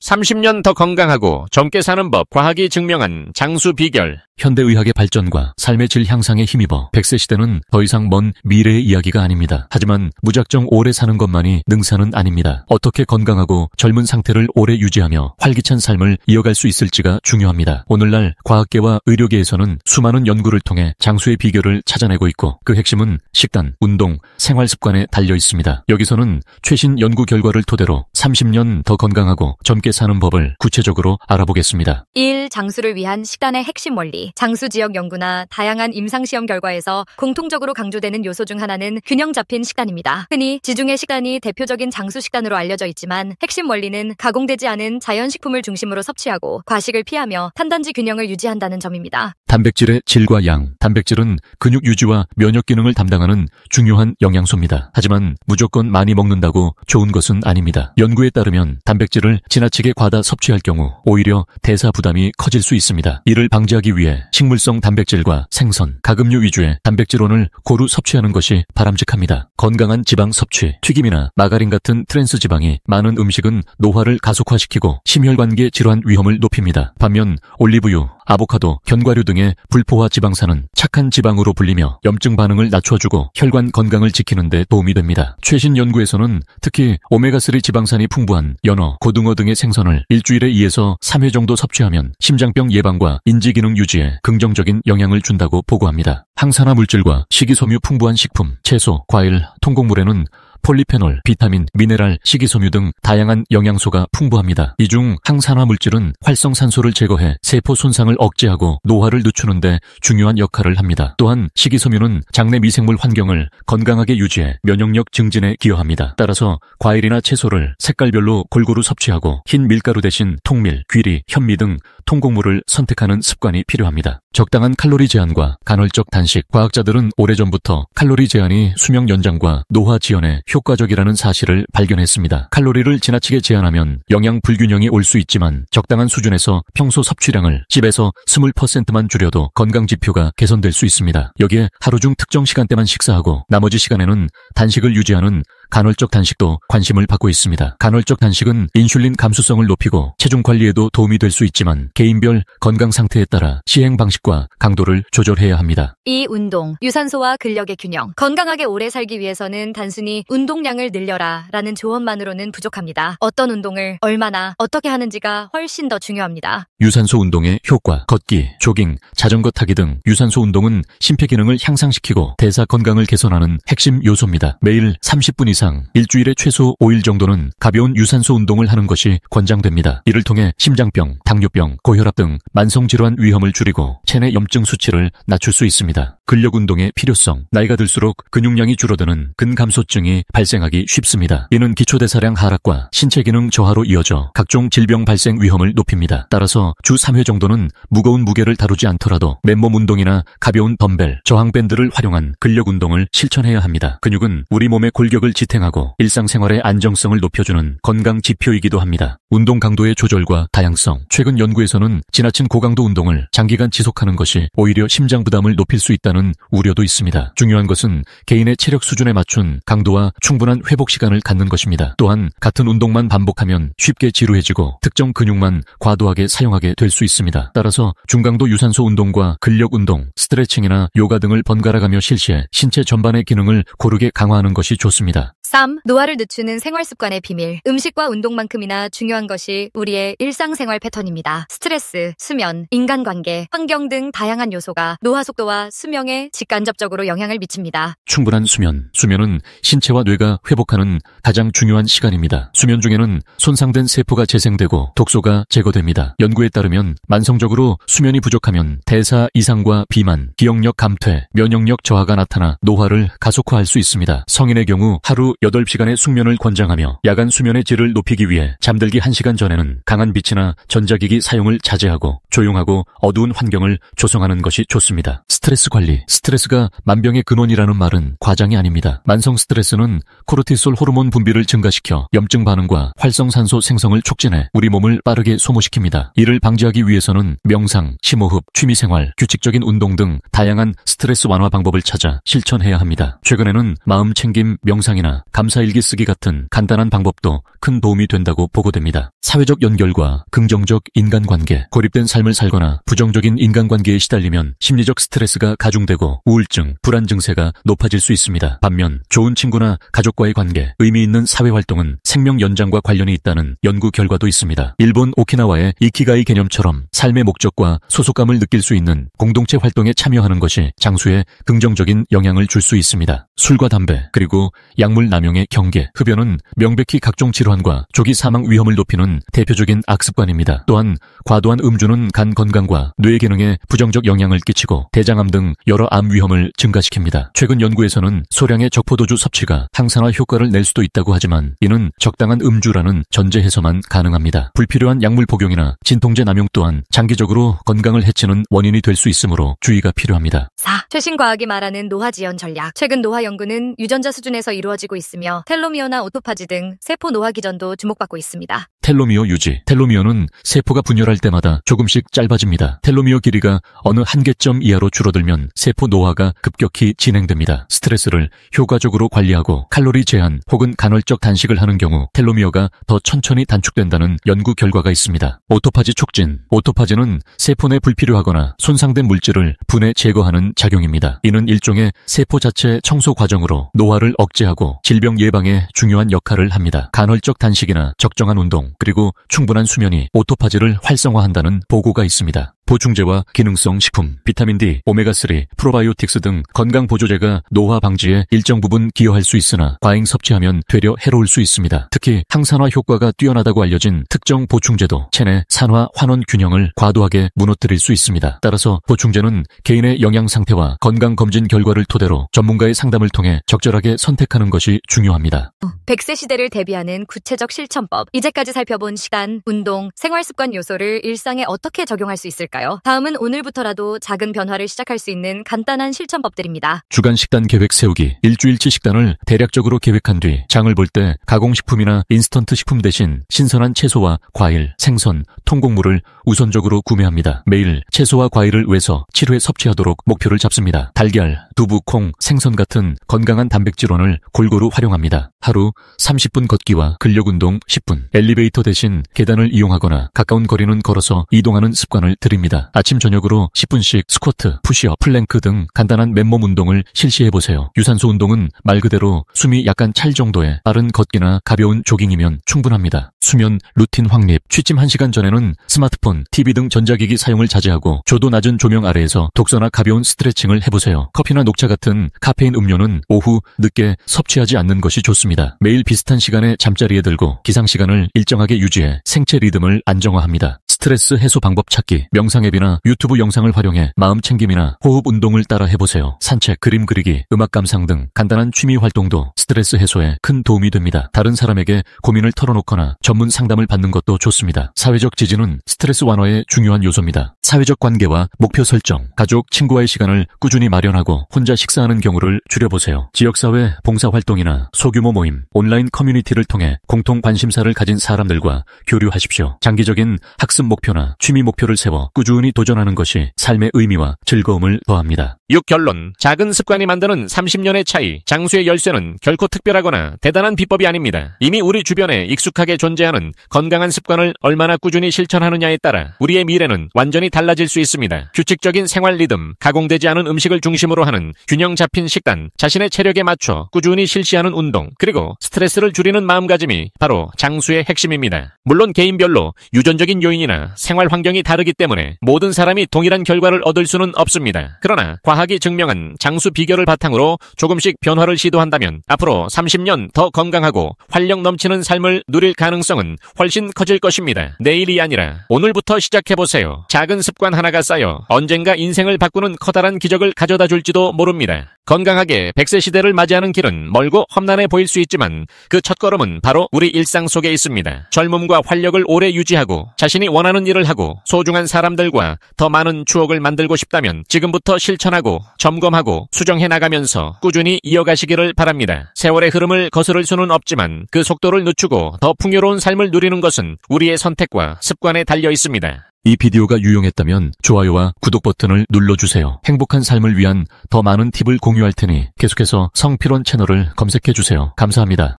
30년 더 건강하고 젊게 사는 법 과학이 증명한 장수 비결. 현대의학의 발전과 삶의 질 향상에 힘입어 100세 시대는 더 이상 먼 미래의 이야기가 아닙니다. 하지만 무작정 오래 사는 것만이 능사는 아닙니다. 어떻게 건강하고 젊은 상태를 오래 유지하며 활기찬 삶을 이어갈 수 있을지가 중요합니다. 오늘날 과학계와 의료계에서는 수많은 연구를 통해 장수의 비결을 찾아내고 있고 그 핵심은 식단, 운동, 생활 습관에 달려 있습니다. 여기서는 최신 연구 결과를 토대로 30년 더 건강하고 젊게 사는 법을 구체적으로 알아보겠습니다. 1. 장수를 위한 식단의 핵심 원리. 장수 지역 연구나 다양한 임상시험 결과에서 공통적으로 강조되는 요소 중 하나는 균형 잡힌 식단입니다. 흔히 지중해 식단이 대표적인 장수 식단으로 알려져 있지만 핵심 원리는 가공되지 않은 자연식품을 중심으로 섭취하고 과식을 피하며 탄단지 균형을 유지한다는 점입니다. 단백질의 질과 양. 단백질은 근육 유지와 면역 기능을 담당하는 중요한 영양소입니다. 하지만 무조건 많이 먹는다고 좋은 것은 아닙니다. 연구에 따르면 단백질을 지나치게 과다 섭취할 경우 오히려 대사 부담이 커질 수 있습니다. 이를 방지하기 위해 식물성 단백질과 생선, 가금류 위주의 단백질원을 고루 섭취하는 것이 바람직합니다. 건강한 지방 섭취, 튀김이나 마가린 같은 트랜스 지방이 많은 음식은 노화를 가속화시키고 심혈관계 질환 위험을 높입니다. 반면 올리브유, 아보카도, 견과류 등의 불포화 지방산은 착한 지방으로 불리며 염증 반응을 낮춰주고 혈관 건강을 지키는 데 도움이 됩니다. 최신 연구에서는 특히 오메가3 지방산이 풍부한 연어, 고등어 등의 생선을 일주일에 2에서 3회 정도 섭취하면 심장병 예방과 인지기능 유지에 긍정적인 영향을 준다고 보고합니다. 항산화 물질과 식이섬유 풍부한 식품, 채소, 과일, 통곡물에는 폴리페놀, 비타민, 미네랄, 식이섬유 등 다양한 영양소가 풍부합니다. 이 중 항산화 물질은 활성산소를 제거해 세포 손상을 억제하고 노화를 늦추는 데 중요한 역할을 합니다. 또한 식이섬유는 장내 미생물 환경을 건강하게 유지해 면역력 증진에 기여합니다. 따라서 과일이나 채소를 색깔별로 골고루 섭취하고 흰 밀가루 대신 통밀, 귀리, 현미 등 통곡물을 선택하는 습관이 필요합니다. 적당한 칼로리 제한과 간헐적 단식. 과학자들은 오래전부터 칼로리 제한이 수명 연장과 노화 지연에 효과적이라는 사실을 발견했습니다. 칼로리를 지나치게 제한하면 영양 불균형이 올 수 있지만 적당한 수준에서 평소 섭취량을 10에서 20%만 줄여도 건강 지표가 개선될 수 있습니다. 여기에 하루 중 특정 시간대만 식사하고 나머지 시간에는 단식을 유지하는 간헐적 단식도 관심을 받고 있습니다. 간헐적 단식은 인슐린 감수성을 높이고 체중 관리에도 도움이 될 수 있지만 개인별 건강 상태에 따라 시행 방식과 강도를 조절해야 합니다. 2. 운동, 유산소와 근력의 균형. 건강하게 오래 살기 위해서는 단순히 운동량을 늘려라 라는 조언만으로는 부족합니다. 어떤 운동을 얼마나 어떻게 하는지가 훨씬 더 중요합니다. 유산소 운동의 효과. 걷기, 조깅, 자전거 타기 등 유산소 운동은 심폐기능을 향상시키고 대사 건강을 개선하는 핵심 요소입니다. 매일 30분 이상, 일주일에 최소 5일 정도는 가벼운 유산소 운동을 하는 것이 권장됩니다. 이를 통해 심장병, 당뇨병, 고혈압 등 만성질환 위험을 줄이고 체내 염증 수치를 낮출 수 있습니다. 근력 운동의 필요성. 나이가 들수록 근육량이 줄어드는 근감소증이 발생하기 쉽습니다. 이는 기초대사량 하락과 신체 기능 저하로 이어져 각종 질병 발생 위험을 높입니다. 따라서 주 3회 정도는 무거운 무게를 다루지 않더라도 맨몸 운동이나 가벼운 덤벨, 저항밴드를 활용한 근력 운동을 실천해야 합니다. 근육은 우리 몸의 골격을 지탱하고 일상생활의 안정성을 높여주는 건강 지표이기도 합니다. 운동 강도의 조절과 다양성. 최근 연구에서는 지나친 고강도 운동을 장기간 지속하는 것이 오히려 심장 부담을 높일 수 있다는 우려도 있습니다. 중요한 것은 개인의 체력 수준에 맞춘 강도와 충분한 회복 시간을 갖는 것입니다. 또한 같은 운동만 반복하면 쉽게 지루해지고 특정 근육만 과도하게 사용하게 될 수 있습니다. 따라서 중강도 유산소 운동과 근력 운동, 스트레칭이나 요가 등을 번갈아가며 실시해 신체 전반의 기능을 고르게 강화하는 것이 좋습니다. 3. 노화를 늦추는 생활습관의 비밀. 음식과 운동만큼이나 중요한 것이 우리의 일상생활 패턴입니다. 스트레스, 수면, 인간관계, 환경 등 다양한 요소가 노화 속도와 수명에 직간접적으로 영향을 미칩니다. 충분한 수면. 수면은 신체와 뇌가 회복하는 가장 중요한 시간입니다. 수면 중에는 손상된 세포가 재생되고 독소가 제거됩니다. 연구에 따르면 만성적으로 수면이 부족하면 대사 이상과 비만, 기억력 감퇴, 면역력 저하가 나타나 노화를 가속화할 수 있습니다. 성인의 경우 하루 8시간의 숙면을 권장하며 야간 수면의 질을 높이기 위해 잠들기 1시간 전에는 강한 빛이나 전자기기 사용을 자제하고 조용하고 어두운 환경을 조성하는 것이 좋습니다. 스트레스 관리. 관리, 스트레스가 만병의 근원이라는 말은 과장이 아닙니다. 만성 스트레스는 코르티솔 호르몬 분비를 증가시켜 염증 반응과 활성산소 생성을 촉진해 우리 몸을 빠르게 소모시킵니다. 이를 방지하기 위해서는 명상, 심호흡, 취미생활, 규칙적인 운동 등 다양한 스트레스 완화 방법을 찾아 실천해야 합니다. 최근에는 마음 챙김, 명상이나 감사일기 쓰기 같은 간단한 방법도 큰 도움이 된다고 보고됩니다. 사회적 연결과 긍정적 인간관계, 고립된 삶을 살거나 부정적인 인간관계에 시달리면 심리적 스트레스가 가중되고 우울증, 불안 증세가 높아질 수 있습니다. 반면 좋은 친구나 가족과의 관계, 의미 있는 사회활동은 생명 연장과 관련이 있다는 연구 결과도 있습니다. 일본 오키나와의 이키가이 개념처럼 삶의 목적과 소속감을 느낄 수 있는 공동체 활동에 참여하는 것이 장수에 긍정적인 영향을 줄 수 있습니다. 술과 담배, 그리고 약물 남용의 경계, 흡연은 명백히 각종 질환과 조기 사망 위험을 높이는 대표적인 악습관입니다. 또한 과도한 음주는 간 건강과 뇌 기능에 부정적 영향을 끼치고 대장암 등 여러 암 위험을 증가시킵니다. 최근 연구에서는 소량의 적포도주 섭취가 항산화 효과를 낼 수도 있다고 하지만 이는 적당한 음주라는 전제에서만 가능합니다. 불필요한 약물 복용이나 진통제 남용 또한 장기적으로 건강을 해치는 원인이 될 수 있으므로 주의가 필요합니다. 4. 최신 과학이 말하는 노화 지연 전략. 최근 노화 연구는 유전자 수준에서 이루어지고 있으며 텔로미어나 오토파지 등 세포 노화 기전도 주목받고 있습니다. 텔로미어 유지. 텔로미어는 세포가 분열할 때마다 조금씩 짧아집니다. 텔로미어 길이가 어느 한계점 이하로 줄어들면 세포 노화가 급격히 진행됩니다. 스트레스를 효과적으로 관리하고 칼로리 제한 혹은 간헐적 단식을 하는 경우 텔로미어가 더 천천히 단축된다는 연구 결과가 있습니다. 오토파지 촉진. 오토파지는 세포 내 불필요하거나 손상된 물질을 분해 제거하는 작용입니다. 이는 일종의 세포 자체 청소 과정으로 노화를 억제하고 질병 예방에 중요한 역할을 합니다. 간헐적 단식이나 적정한 운동, 그리고 충분한 수면이 오토파지를 활성화한다는 보고가 있습니다. 보충제와 기능성 식품, 비타민 D, 오메가3, 프로바이오틱스 등 건강 보조제가 노화 방지에 일정 부분 기여할 수 있으나 과잉 섭취하면 되려 해로울 수 있습니다. 특히 항산화 효과가 뛰어나다고 알려진 특정 보충제도 체내 산화 환원 균형을 과도하게 무너뜨릴 수 있습니다. 따라서 보충제는 개인의 영양 상태와 건강 검진 결과를 토대로 전문가의 상담을 통해 적절하게 선택하는 것이 중요합니다. 100세 시대를 대비하는 구체적 실천법. 이제까지 살펴본 시간, 운동, 생활습관 요소를 일상에 어떻게 적용할 수 있을까요? 다음은 오늘부터라도 작은 변화를 시작할 수 있는 간단한 실천법들입니다. 주간 식단 계획 세우기. 일주일치 식단을 대략적으로 계획한 뒤 장을 볼 때 가공식품이나 인스턴트 식품 대신 신선한 채소와 과일, 생선, 통곡물을 우선적으로 구매합니다. 매일 채소와 과일을 외서 7회 섭취하도록 목표를 잡습니다. 달걀, 두부, 콩, 생선 같은 건강한 단백질원을 골고루 활용합니다. 하루 30분 걷기와 근력운동 10분, 엘리베이터 대신 계단을 이용하거나 가까운 거리는 걸어서 이동하는 습관을 들입니다. 아침 저녁으로 10분씩 스쿼트, 푸시업, 플랭크 등 간단한 맨몸 운동을 실시해보세요. 유산소 운동은 말 그대로 숨이 약간 찰 정도의 빠른 걷기나 가벼운 조깅이면 충분합니다. 수면 루틴 확립. 취침 1시간 전에는 스마트폰, TV 등 전자기기 사용을 자제하고 조도 낮은 조명 아래에서 독서나 가벼운 스트레칭을 해보세요. 커피나 녹차 같은 카페인 음료는 오후 늦게 섭취하지 않는 것이 좋습니다. 매일 비슷한 시간에 잠자리에 들고 기상시간을 일정하게 유지해 생체 리듬을 안정화합니다. 스트레스 해소 방법 찾기. 명상 앱이나 유튜브 영상을 활용해 마음 챙김이나 호흡 운동을 따라 해보세요. 산책, 그림 그리기, 음악 감상 등 간단한 취미 활동도 스트레스 해소에 큰 도움이 됩니다. 다른 사람에게 고민을 털어놓거나 전문 상담을 받는 것도 좋습니다. 사회적 지지는 스트레스 완화의 중요한 요소입니다. 사회적 관계와 목표 설정. 가족, 친구와의 시간을 꾸준히 마련하고 혼자 식사하는 경우를 줄여보세요. 지역사회 봉사활동이나 소규모 모임, 온라인 커뮤니티를 통해 공통 관심사를 가진 사람들과 교류하십시오. 장기적인 학습 목표나 취미 목표를 세워 꾸준히 도전하는 것이 삶의 의미와 즐거움을 더합니다. 6. 결론. 작은 습관이 만드는 30년의 차이. 장수의 열쇠는 결코 특별하거나 대단한 비법이 아닙니다. 이미 우리 주변에 익숙하게 존재하는 건강한 습관을 얼마나 꾸준히 실천하느냐에 따라 우리의 미래는 완전히 달라질 수 있습니다. 규칙적인 생활 리듬, 가공되지 않은 음식을 중심으로 하는 균형 잡힌 식단, 자신의 체력에 맞춰 꾸준히 실시하는 운동, 그리고 스트레스를 줄이는 마음가짐이 바로 장수의 핵심입니다. 물론 개인별로 유전적인 요인이나 생활 환경이 다르기 때문에 모든 사람이 동일한 결과를 얻을 수는 없습니다. 그러나 과학이 증명한 장수 비결을 바탕으로 조금씩 변화를 시도한다면 앞으로 30년 더 건강하고 활력 넘치는 삶을 누릴 가능성은 훨씬 커질 것입니다. 내일이 아니라 오늘부터 시작해보세요. 작은 습관 하나가 쌓여 언젠가 인생을 바꾸는 커다란 기적을 가져다 줄지도 모릅니다. 건강하게 100세 시대를 맞이하는 길은 멀고 험난해 보일 수 있지만 그 첫걸음은 바로 우리 일상 속에 있습니다. 젊음과 활력을 오래 유지하고 자신이 원하는 일을 하고 소중한 사람들과 더 많은 추억을 만들고 싶다면 지금부터 실천하고 점검하고 수정해 나가면서 꾸준히 이어가시기를 바랍니다. 세월의 흐름을 거스를 수는 없지만 그 속도를 늦추고 더 풍요로운 삶을 누리는 것은 우리의 선택과 습관에 달려 있습니다. 이 비디오가 유용했다면 좋아요와 구독 버튼을 눌러주세요. 행복한 삶을 위한 더 많은 팁을 공유할 테니 계속해서 성필원 채널을 검색해주세요. 감사합니다.